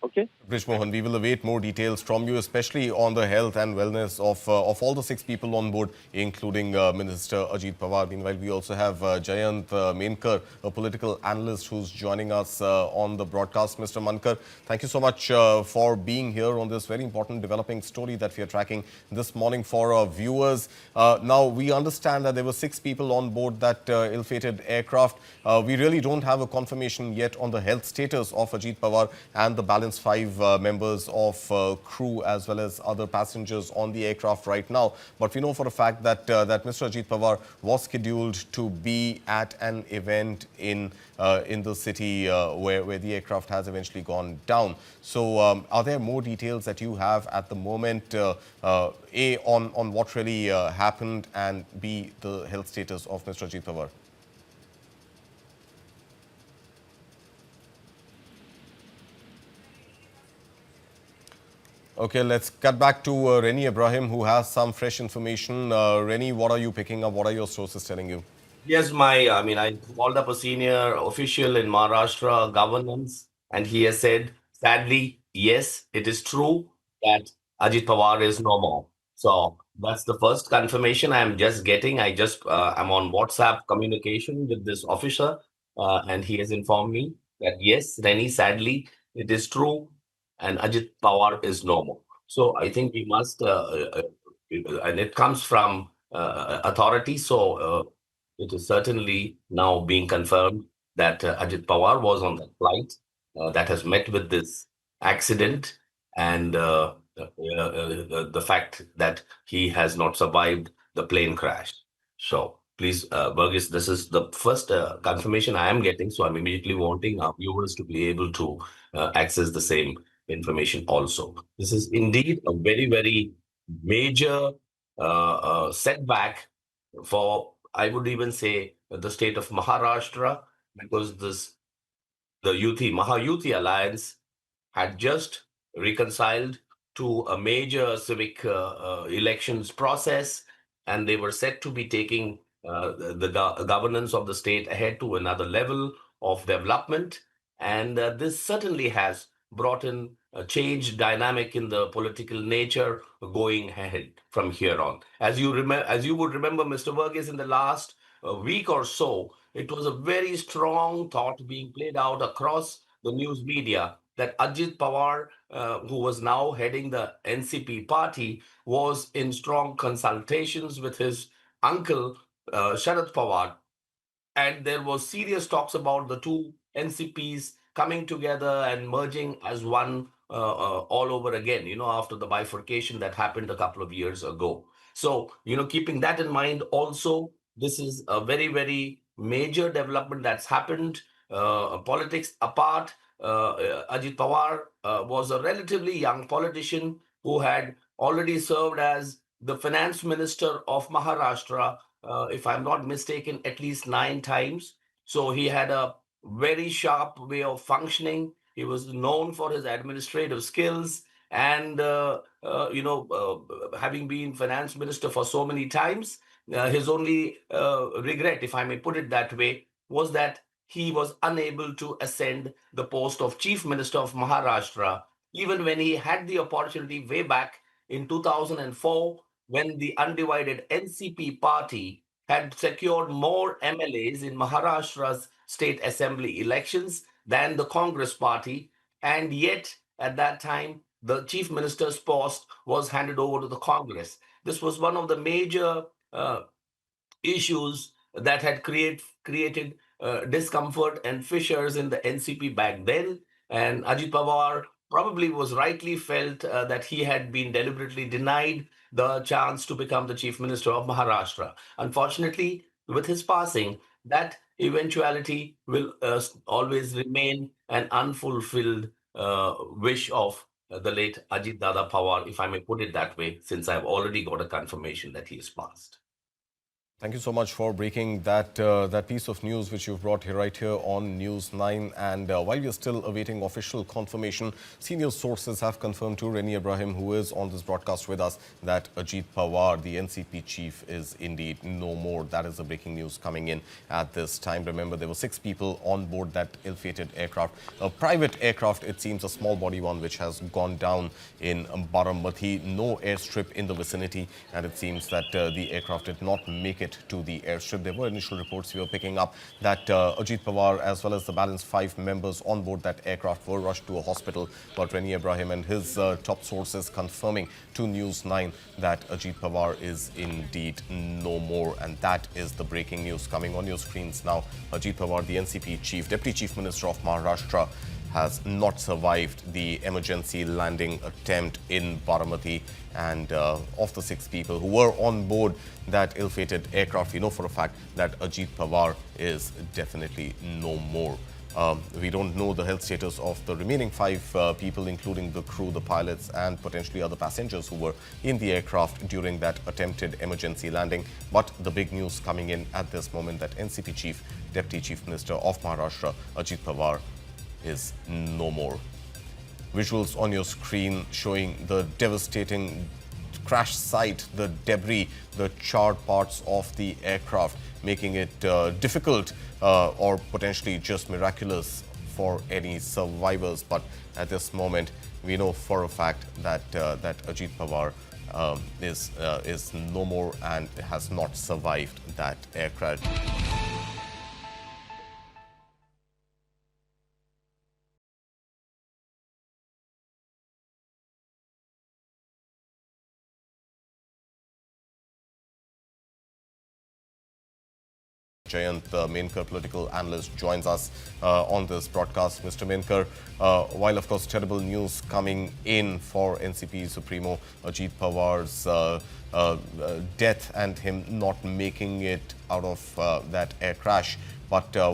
Okay. Brij Mohan, we will await more details from you, especially on the health and wellness of all the 6 people on board, including Minister Ajit Pawar. Meanwhile, we also have Jayant Menkar, a political analyst who's joining us on the broadcast. Mr. Mankar, thank you so much for being here on this very important developing story that we are tracking this morning for our viewers. Now, we understand that there were 6 people on board that ill-fated aircraft. We really don't have a confirmation yet on the health status of Ajit Pawar and the balance 5 members of crew as well as other passengers on the aircraft right now. But we know for a fact that Mr. Ajit Pawar was scheduled to be at an event in the city where the aircraft has eventually gone down. So are there more details that you have at the moment, A, on what really happened, and B, the health status of Mr. Ajit Pawar? Okay, let's cut back to Reni Ibrahim, who has some fresh information. Reni, what are you picking up? What are your sources telling you? Yes, I called up a senior official in Maharashtra governance, and he has said, sadly, yes, it is true that Ajit Pawar is no more. So that's the first confirmation I'm just getting. I'm on WhatsApp communication with this officer, and he has informed me that yes, Reni, sadly, it is true, and Ajit Pawar is no more. So I think we must, and it comes from authority. So it is certainly now being confirmed that Ajit Pawar was on that flight that has met with this accident, and the fact that he has not survived the plane crash. So please, Burgess, this is the first confirmation I am getting. So I'm immediately wanting our viewers to be able to access the same information also. This is indeed a very, very major setback for, I would even say, the state of Maharashtra, because the Mahayuti Alliance had just reconciled to a major civic elections process, and they were set to be taking the governance of the state ahead to another level of development. And this certainly has brought in a change dynamic in the political nature going ahead from here on. As you would remember, Mr. Verghese, in the last week or so, it was a very strong thought being played out across the news media that Ajit Pawar, who was now heading the NCP party, was in strong consultations with his uncle, Sharad Pawar, and there was serious talks about the two NCPs coming together and merging as one all over again, after the bifurcation that happened a couple of years ago. So, keeping that in mind, also, this is a very, very major development that's happened. Politics apart, Ajit Pawar was a relatively young politician who had already served as the finance minister of Maharashtra, if I'm not mistaken, at least 9 times. So he had a very sharp way of functioning. He was known for his administrative skills, and having been finance minister for so many times, his only regret, if I may put it that way, was that he was unable to ascend the post of chief minister of Maharashtra, even when he had the opportunity way back in 2004, when the undivided NCP party had secured more MLAs in Maharashtra's state assembly elections than the Congress party. And yet, at that time, the chief minister's post was handed over to the Congress. This was one of the major issues that had created discomfort and fissures in the NCP back then. And Ajit Pawar probably was rightly felt that he had been deliberately denied the chance to become the chief minister of Maharashtra. Unfortunately, with his passing, that eventuality will always remain an unfulfilled wish of the late Ajit Dada Pawar, if I may put it that way, since I've already got a confirmation that he is passed. Thank you so much for breaking that that piece of news which you've brought here right here on News 9. And while we are still awaiting official confirmation, senior sources have confirmed to Reni Ibrahim, who is on this broadcast with us, that Ajit Pawar, the NCP chief, is indeed no more. That is the breaking news coming in at this time. Remember, there were 6 people on board that ill-fated aircraft, a private aircraft, it seems a small body one, which has gone down in Baramati. No airstrip in the vicinity, and it seems that the aircraft did not make it to the airstrip. There were initial reports we were picking up that Ajit Pawar, as well as the balance 5 members on board that aircraft, were rushed to a hospital. But Reni Ibrahim and his top sources confirming to News 9 that Ajit Pawar is indeed no more. And that is the breaking news coming on your screens now. Ajit Pawar, the NCP chief, Deputy Chief Minister of Maharashtra, has not survived the emergency landing attempt in Baramati. And of the 6 people who were on board that ill-fated aircraft, we know for a fact that Ajit Pawar is definitely no more. We don't know the health status of the remaining 5 people, including the crew, the pilots, and potentially other passengers who were in the aircraft during that attempted emergency landing. But the big news coming in at this moment, that NCP chief, Deputy Chief Minister of Maharashtra, Ajit Pawar, is no more. Visuals on your screen showing the devastating crash site, the debris, the charred parts of the aircraft, making it difficult or potentially just miraculous for any survivors. But at this moment, we know for a fact that that Ajit Pawar is no more and has not survived that aircraft. Jayant Menkar, political analyst, joins us on this broadcast. Mr. Menkar, while of course terrible news coming in for NCP Supremo Ajit Pawar's death and him not making it out of that air crash, but